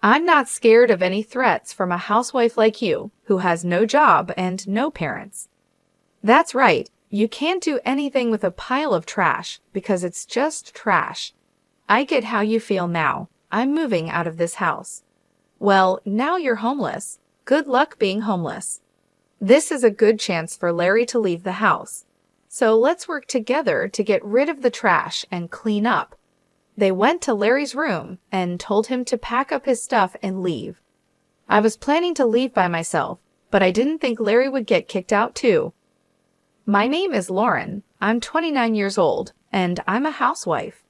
I'm not scared of any threats from a housewife like you, who has no job and no parents. That's right, you can't do anything with a pile of trash because it's just trash. I get how you feel now. I'm moving out of this house. Well, now you're homeless. Good luck being homeless. This is a good chance for Larry to leave the house. So let's work together to get rid of the trash and clean up. They went to Larry's room and told him to pack up his stuff and leave. I was planning to leave by myself, but I didn't think Larry would get kicked out too. My name is Lauren. I'm 29 years old, and I'm a housewife.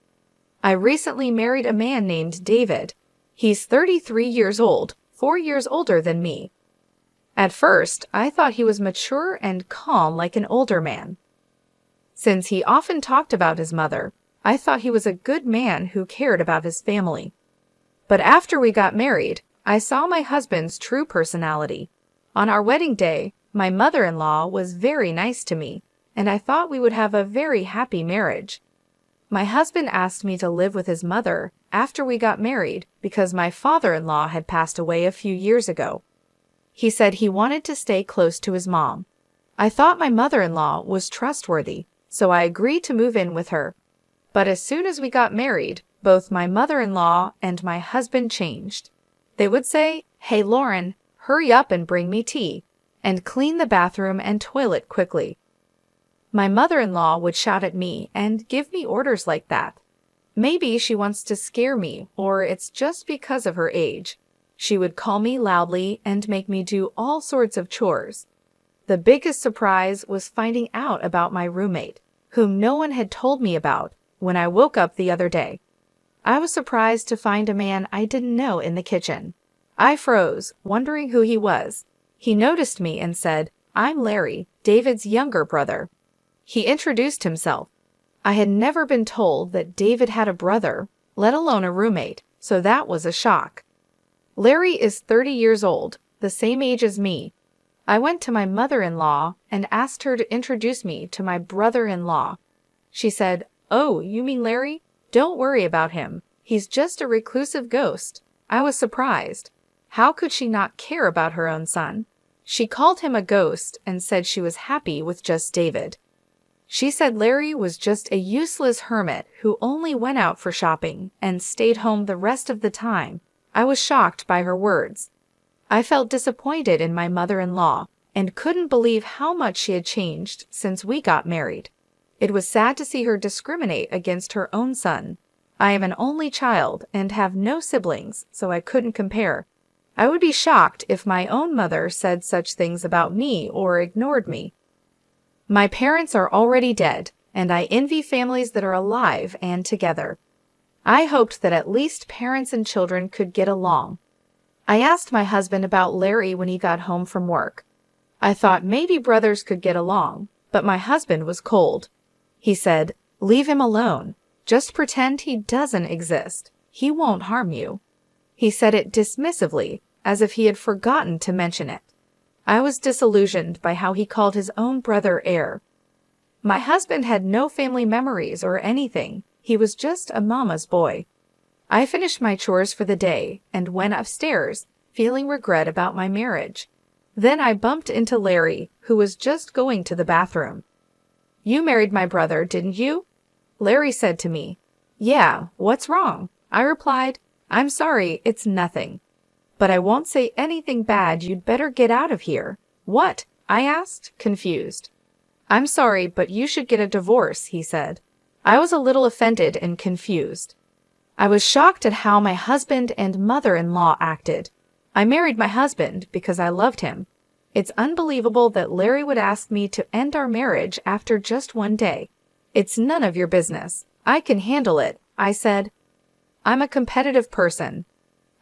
I recently married a man named David. He's 33 years old, 4 years older than me. At first, I thought he was mature and calm like an older man. Since he often talked about his mother, I thought he was a good man who cared about his family. But after we got married, I saw my husband's true personality. On our wedding day, my mother-in-law was very nice to me, and I thought we would have a very happy marriage. My husband asked me to live with his mother after we got married because my father-in-law had passed away a few years ago. He said he wanted to stay close to his mom. I thought my mother-in-law was trustworthy, so I agreed to move in with her. But as soon as we got married, both my mother-in-law and my husband changed. They would say, "Hey, Lauren, hurry up and bring me tea," and clean the bathroom and toilet quickly. My mother-in-law would shout at me and give me orders like that. Maybe she wants to scare me, or it's just because of her age. She would call me loudly and make me do all sorts of chores. The biggest surprise was finding out about my roommate, whom no one had told me about, when I woke up the other day. I was surprised to find a man I didn't know in the kitchen. I froze, wondering who he was. He noticed me and said, "I'm Larry, David's younger brother." He introduced himself. I had never been told that David had a brother, let alone a roommate, so that was a shock. Larry is 30 years old, the same age as me. I went to my mother-in-law and asked her to introduce me to my brother-in-law. She said, "Oh, you mean Larry? Don't worry about him. He's just a reclusive ghost." I was surprised. How could she not care about her own son? She called him a ghost and said she was happy with just David. She said Larry was just a useless hermit who only went out for shopping and stayed home the rest of the time. I was shocked by her words. I felt disappointed in my mother-in-law and couldn't believe how much she had changed since we got married. It was sad to see her discriminate against her own son. I am an only child and have no siblings, so I couldn't compare. I would be shocked if my own mother said such things about me or ignored me. My parents are already dead, and I envy families that are alive and together. I hoped that at least parents and children could get along. I asked my husband about Larry when he got home from work. I thought maybe brothers could get along, but my husband was cold. He said, "Leave him alone. Just pretend he doesn't exist. He won't harm you." He said it dismissively, as if he had forgotten to mention it. I was disillusioned by how he called his own brother heir. My husband had no family memories or anything. He was just a mama's boy. I finished my chores for the day and went upstairs, feeling regret about my marriage. Then I bumped into Larry, who was just going to the bathroom. "You married my brother, didn't you?" Larry said to me. "Yeah, what's wrong?" I replied, "I'm sorry, it's nothing. But I won't say anything bad. You'd better get out of here." "What?" I asked, confused. "I'm sorry, but you should get a divorce," he said. I was a little offended and confused. I was shocked at how my husband and mother-in-law acted. I married my husband because I loved him. It's unbelievable that Larry would ask me to end our marriage after just one day. "It's none of your business. I can handle it," I said. "I'm a competitive person."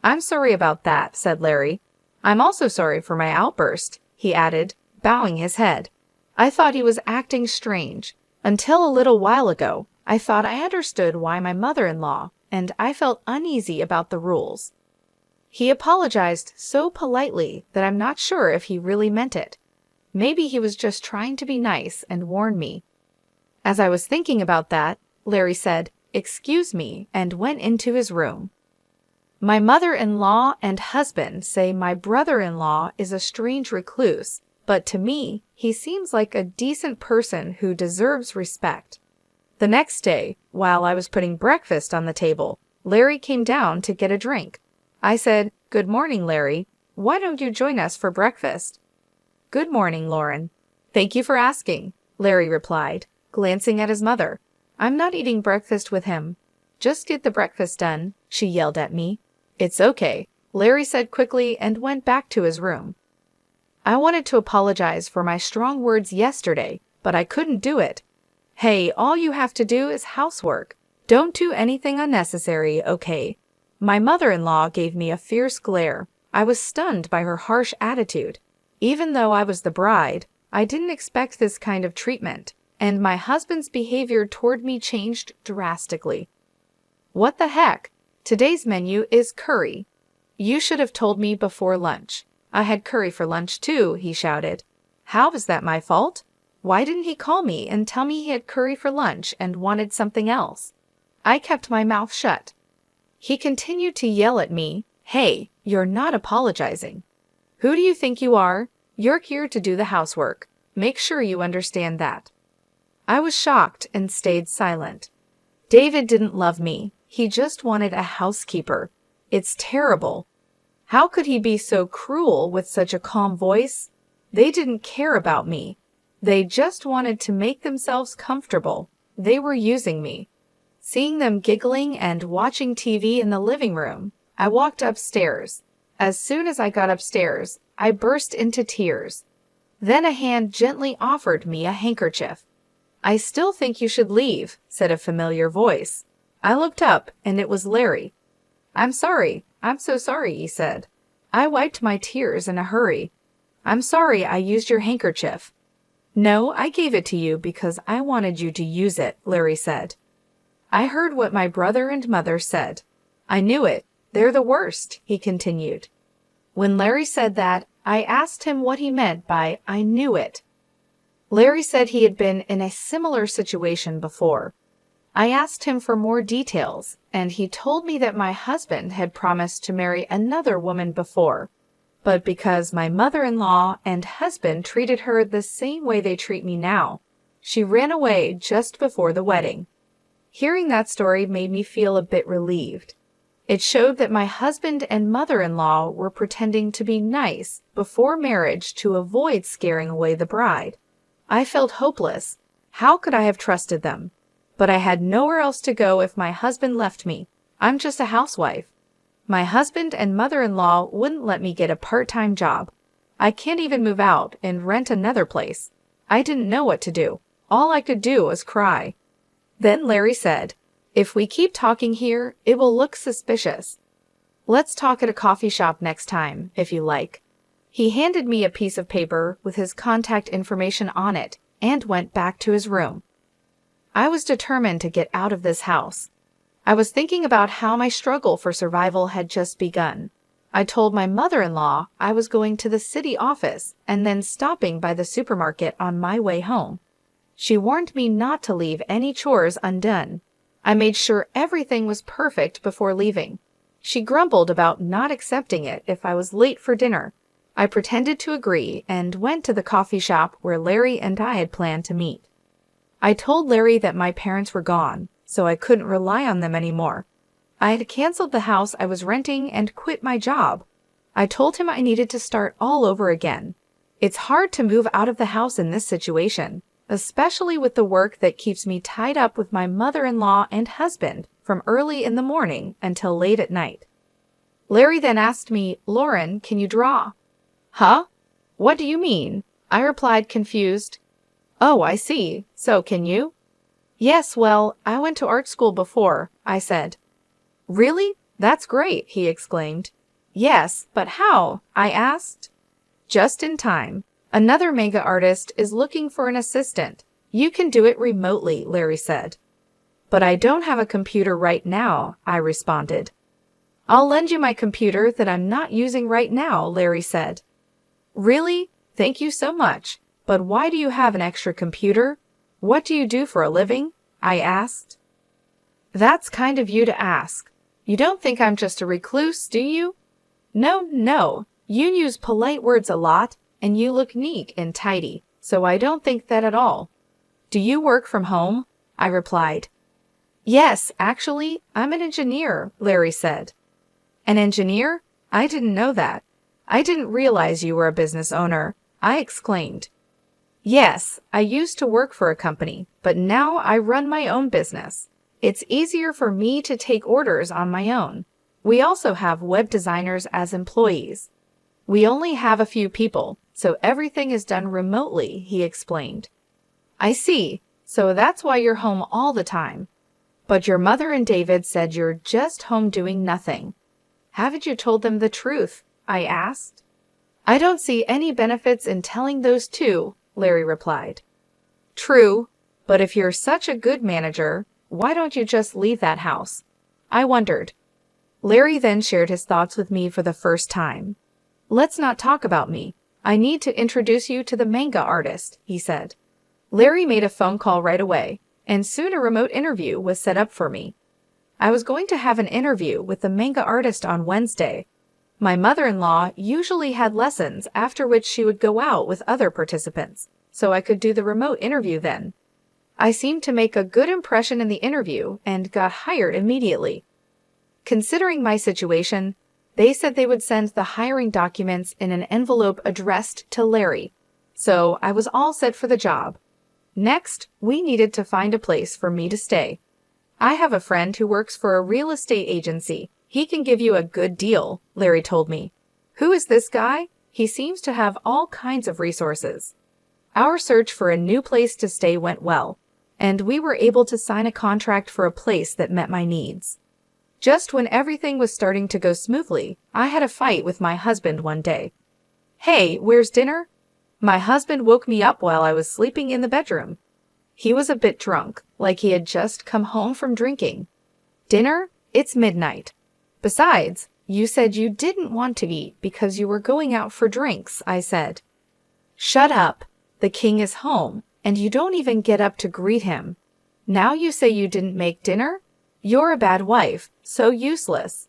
"I'm sorry about that," said Larry. "I'm also sorry for my outburst," he added, bowing his head. I thought he was acting strange. Until a little while ago, I thought I understood why my mother-in-law, and I felt uneasy about the rules. He apologized so politely that I'm not sure if he really meant it. Maybe he was just trying to be nice and warn me. As I was thinking about that, Larry said, "Excuse me," and went into his room. My mother-in-law and husband say my brother-in-law is a strange recluse, but to me, he seems like a decent person who deserves respect. The next day, while I was putting breakfast on the table, Larry came down to get a drink. I said, "Good morning, Larry. Why don't you join us for breakfast?" "Good morning, Lauren. Thank you for asking," Larry replied, glancing at his mother. "I'm not eating breakfast with him." "Just get the breakfast done," she yelled at me. "It's okay," Larry said quickly and went back to his room. I wanted to apologize for my strong words yesterday, but I couldn't do it. Hey, all you have to do is housework. Don't do anything unnecessary, okay? My mother-in-law gave me a fierce glare. I was stunned by her harsh attitude. Even though I was the bride, I didn't expect this kind of treatment, and my husband's behavior toward me changed drastically. "What the heck? Today's menu is curry." "You should have told me before lunch. I had curry for lunch too," he shouted. "How is that my fault? Why didn't he call me and tell me he had curry for lunch and wanted something else?" I kept my mouth shut. He continued to yell at me, "Hey, you're not apologizing. Who do you think you are? You're here to do the housework. Make sure you understand that." I was shocked and stayed silent. David didn't love me. He just wanted a housekeeper. It's terrible. How could he be so cruel with such a calm voice? They didn't care about me. They just wanted to make themselves comfortable. They were using me. Seeing them giggling and watching TV in the living room, I walked upstairs. As soon as I got upstairs, I burst into tears. Then a hand gently offered me a handkerchief. "I still think you should leave," said a familiar voice. I looked up, and it was Larry. I'm so sorry," he said. I wiped my tears in a hurry. "I'm sorry I used your handkerchief." "No, I gave it to you because I wanted you to use it," Larry said. I heard what my brother and mother said. "I knew it. They're the worst," he continued. When Larry said that, I asked him what he meant by "I knew it." Larry said he had been in a similar situation before. I asked him for more details, and he told me that my husband had promised to marry another woman before, but because my mother-in-law and husband treated her the same way they treat me now, she ran away just before the wedding. Hearing that story made me feel a bit relieved. It showed that my husband and mother-in-law were pretending to be nice before marriage to avoid scaring away the bride. I felt hopeless. How could I have trusted them? But I had nowhere else to go if my husband left me. I'm just a housewife. My husband and mother-in-law wouldn't let me get a part-time job. I can't even move out and rent another place. I didn't know what to do. All I could do was cry. Then Larry said, "If we keep talking here, it will look suspicious. Let's talk at a coffee shop next time, if you like." He handed me a piece of paper with his contact information on it and went back to his room. I was determined to get out of this house. I was thinking about how my struggle for survival had just begun. I told my mother-in-law I was going to the city office and then stopping by the supermarket on my way home. She warned me not to leave any chores undone. I made sure everything was perfect before leaving. She grumbled about not accepting it if I was late for dinner. I pretended to agree and went to the coffee shop where Larry and I had planned to meet. I told Larry that my parents were gone, so I couldn't rely on them anymore. I had canceled the house I was renting and quit my job. I told him I needed to start all over again. It's hard to move out of the house in this situation, especially with the work that keeps me tied up with my mother-in-law and husband from early in the morning until late at night. Larry then asked me, "Lauren, can you draw?" "Huh? What do you mean?" I replied, confused. "Oh, I see. So can you?" "Yes, well, I went to art school before," I said. "Really? That's great," he exclaimed. "Yes, but how?" I asked. "Just in time. Another manga artist is looking for an assistant. You can do it remotely," Larry said. "But I don't have a computer right now," I responded. "I'll lend you my computer that I'm not using right now," Larry said. "Really? Thank you so much. But why do you have an extra computer? What do you do for a living?" I asked. "That's kind of you to ask. You don't think I'm just a recluse, do you? No, no. You use polite words a lot, and you look neat and tidy, so I don't think that at all. Do you work from home? I replied. Yes, actually, I'm an engineer, Larry said. An engineer? I didn't know that. I didn't realize you were a business owner, I exclaimed. Yes, I used to work for a company, but now I run my own business. It's easier for me to take orders on my own. We also have web designers as employees. We only have a few people, so everything is done remotely, he explained. I see, so that's why you're home all the time. But your mother and David said you're just home doing nothing. Haven't you told them the truth? I asked. I don't see any benefits in telling those two, Larry replied. True, but if you're such a good manager, why don't you just leave that house? I wondered. Larry then shared his thoughts with me for the first time. Let's not talk about me. I need to introduce you to the manga artist, he said. Larry made a phone call right away, and soon a remote interview was set up for me. I was going to have an interview with the manga artist on Wednesday. My mother-in-law usually had lessons after which she would go out with other participants, so I could do the remote interview then. I seemed to make a good impression in the interview and got hired immediately. Considering my situation, they said they would send the hiring documents in an envelope addressed to Larry, so I was all set for the job. Next, we needed to find a place for me to stay. I have a friend who works for a real estate agency. He can give you a good deal, Larry told me. Who is this guy? He seems to have all kinds of resources. Our search for a new place to stay went well, and we were able to sign a contract for a place that met my needs. Just when everything was starting to go smoothly, I had a fight with my husband one day. Hey, where's dinner? My husband woke me up while I was sleeping in the bedroom. He was a bit drunk, like he had just come home from drinking. Dinner? It's midnight. Besides, you said you didn't want to eat because you were going out for drinks, I said. Shut up. The king is home, and you don't even get up to greet him. Now you say you didn't make dinner? You're a bad wife, so useless.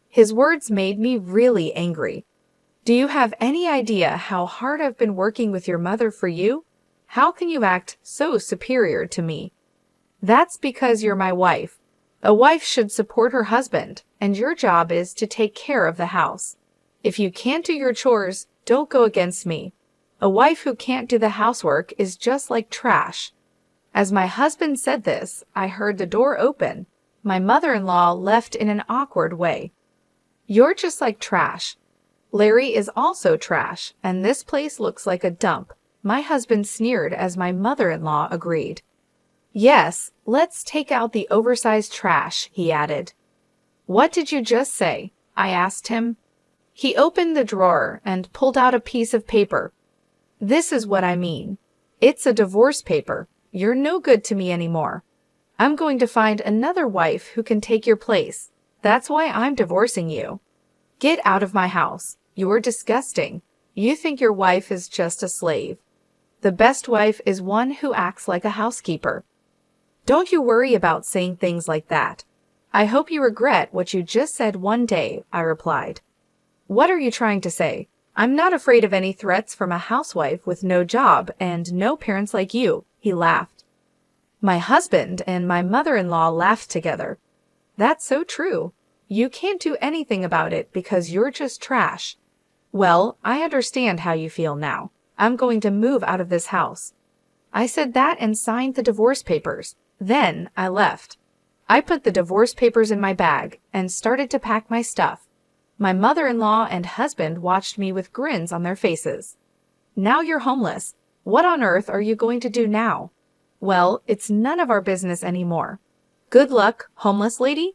His words made me really angry. Do you have any idea how hard I've been working with your mother for you? How can you act so superior to me? That's because you're my wife. A wife should support her husband, and your job is to take care of the house. If you can't do your chores, don't go against me. A wife who can't do the housework is just like trash. As my husband said this, I heard the door open. My mother-in-law left in an awkward way. You're just like trash. Larry is also trash, and this place looks like a dump. My husband sneered as my mother-in-law agreed. Yes, let's take out the oversized trash, he added. What did you just say? I asked him. He opened the drawer and pulled out a piece of paper. This is what I mean. It's a divorce paper. You're no good to me anymore. I'm going to find another wife who can take your place. That's why I'm divorcing you. Get out of my house. You're disgusting. You think your wife is just a slave. The best wife is one who acts like a housekeeper. Don't you worry about saying things like that. I hope you regret what you just said one day, I replied. What are you trying to say? I'm not afraid of any threats from a housewife with no job and no parents like you, he laughed. My husband and my mother-in-law laughed together. That's so true. You can't do anything about it because you're just trash. Well, I understand how you feel now. I'm going to move out of this house. I said that and signed the divorce papers. Then I left. I put the divorce papers in my bag and started to pack my stuff. My mother-in-law and husband watched me with grins on their faces. Now you're homeless. What on earth are you going to do now? Well, it's none of our business anymore. Good luck, homeless lady.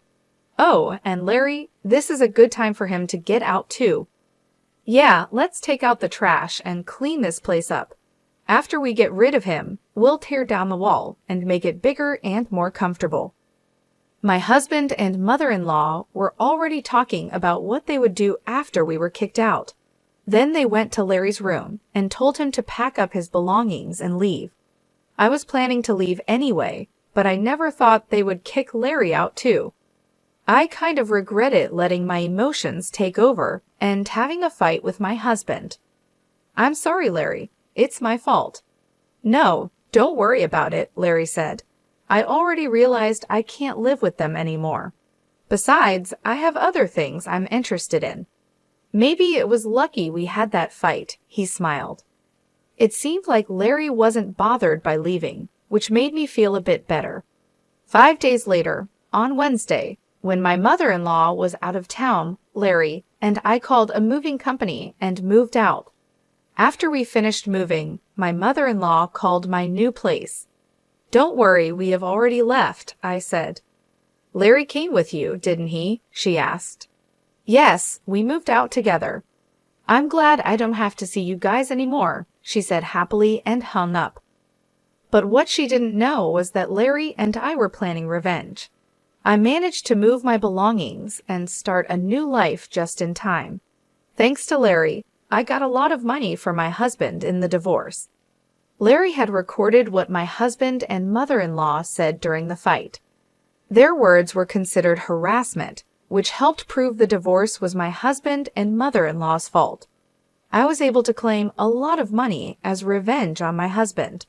Oh, and Larry, this is a good time for him to get out too. Yeah, let's take out the trash and clean this place up. After we get rid of him, we'll tear down the wall and make it bigger and more comfortable. My husband and mother-in-law were already talking about what they would do after we were kicked out. Then they went to Larry's room and told him to pack up his belongings and leave. I was planning to leave anyway, but I never thought they would kick Larry out too. I kind of regretted letting my emotions take over and having a fight with my husband. I'm sorry, Larry. It's my fault. No, don't worry about it, Larry said. I already realized I can't live with them anymore. Besides, I have other things I'm interested in. Maybe it was lucky we had that fight, he smiled. It seemed like Larry wasn't bothered by leaving, which made me feel a bit better. 5 days later, on Wednesday, when my mother-in-law was out of town, Larry and I called a moving company and moved out. After we finished moving, my mother-in-law called my new place. Don't worry, we have already left, I said. Larry came with you, didn't he? She asked. Yes, we moved out together. I'm glad I don't have to see you guys anymore, she said happily and hung up. But what she didn't know was that Larry and I were planning revenge. I managed to move my belongings and start a new life just in time. Thanks to Larry, I got a lot of money for my husband in the divorce. Larry had recorded what my husband and mother-in-law said during the fight. Their words were considered harassment, which helped prove the divorce was my husband and mother-in-law's fault. I was able to claim a lot of money as revenge on my husband.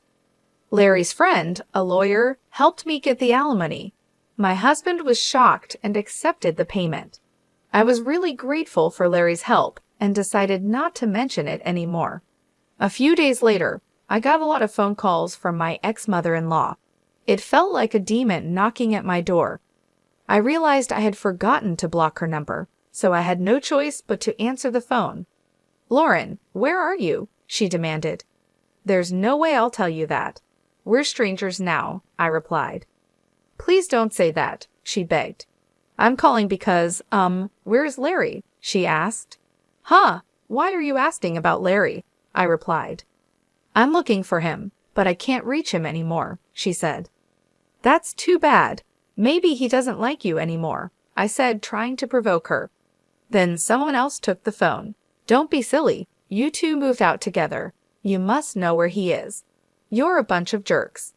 Larry's friend, a lawyer, helped me get the alimony. My husband was shocked and accepted the payment. I was really grateful for Larry's help and decided not to mention it anymore. A few days later, I got a lot of phone calls from my ex-mother-in-law. It felt like a demon knocking at my door. I realized I had forgotten to block her number, so I had no choice but to answer the phone. Lauren, where are you? She demanded. There's no way I'll tell you that. We're strangers now, I replied. Please don't say that, she begged. I'm calling because, where's Larry? She asked. Huh, why are you asking about Larry? I replied. I'm looking for him, but I can't reach him anymore, she said. That's too bad. Maybe he doesn't like you anymore, I said, trying to provoke her. Then someone else took the phone. Don't be silly. You two moved out together. You must know where he is. You're a bunch of jerks.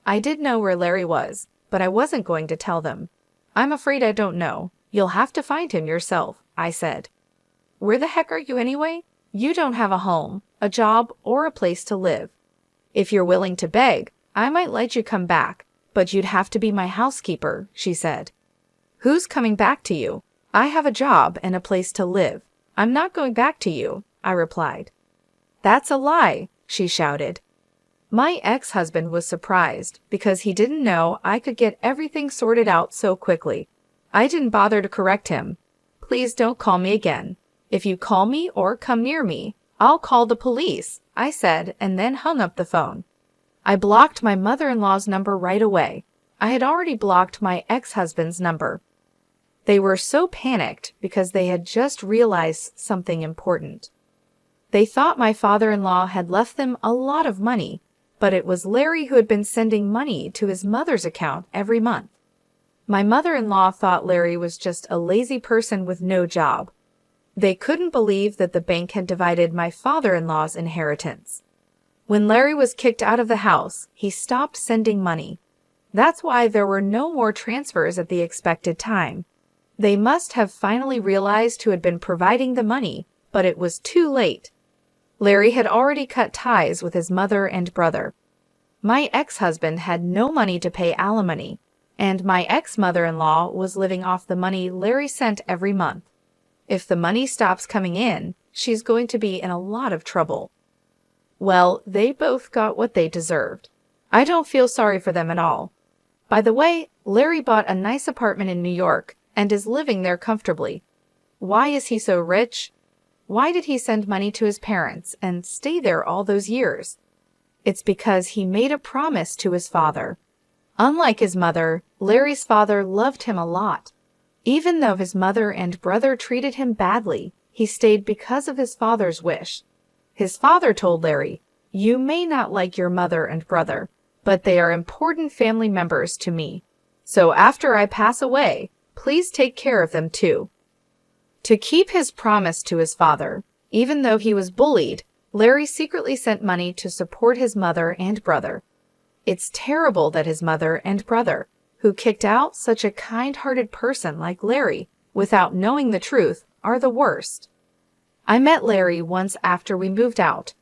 I did know where Larry was, but I wasn't going to tell them. I'm afraid I don't know. You'll have to find him yourself, I said. Where the heck are you anyway? You don't have a home, a job, or a place to live. If you're willing to beg, I might let you come back, but you'd have to be my housekeeper, she said. Who's coming back to you? I have a job and a place to live. I'm not going back to you, I replied. That's a lie, she shouted. My ex-husband was surprised because he didn't know I could get everything sorted out so quickly. I didn't bother to correct him. Please don't call me again. If you call me or come near me, I'll call the police, I said, and then hung up the phone. I blocked my mother-in-law's number right away. I had already blocked my ex-husband's number. They were so panicked because they had just realized something important. They thought my father-in-law had left them a lot of money, but it was Larry who had been sending money to his mother's account every month. My mother-in-law thought Larry was just a lazy person with no job. They couldn't believe that the bank had divided my father-in-law's inheritance. When Larry was kicked out of the house, he stopped sending money. That's why there were no more transfers at the expected time. They must have finally realized who had been providing the money, but it was too late. Larry had already cut ties with his mother and brother. My ex-husband had no money to pay alimony, and my ex-mother-in-law was living off the money Larry sent every month. If the money stops coming in, she's going to be in a lot of trouble. Well, they both got what they deserved. I don't feel sorry for them at all. By the way, Larry bought a nice apartment in New York and is living there comfortably. Why is he so rich? Why did he send money to his parents and stay there all those years? It's because he made a promise to his father. Unlike his mother, Larry's father loved him a lot. Even though his mother and brother treated him badly, he stayed because of his father's wish. His father told Larry, "You may not like your mother and brother, but they are important family members to me. So after I pass away, please take care of them too." To keep his promise to his father, even though he was bullied, Larry secretly sent money to support his mother and brother. It's terrible that his mother and brother, who kicked out such a kind-hearted person like Larry without knowing the truth are the worst. I met Larry once after we moved out.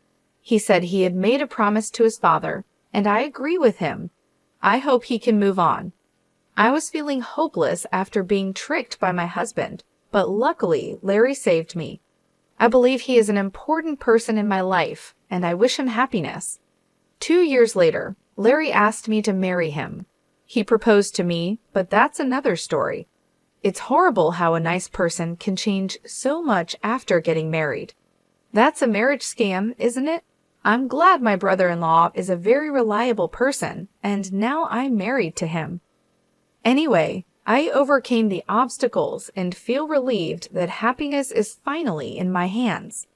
He said he had made a promise to his father, and I agree with him. I hope he can move on. I was feeling hopeless after being tricked by my husband, but luckily Larry saved me. I believe he is an important person in my life, and I wish him happiness. 2 years later, Larry asked me to marry him. He proposed to me, but that's another story. It's horrible how a nice person can change so much after getting married. That's a marriage scam, isn't it? I'm glad my brother-in-law is a very reliable person, and now I'm married to him. Anyway, I overcame the obstacles and feel relieved that happiness is finally in my hands.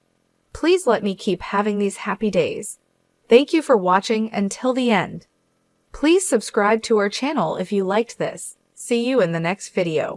Please let me keep having these happy days. Thank you for watching until the end. Please subscribe to our channel if you liked this. See you in the next video.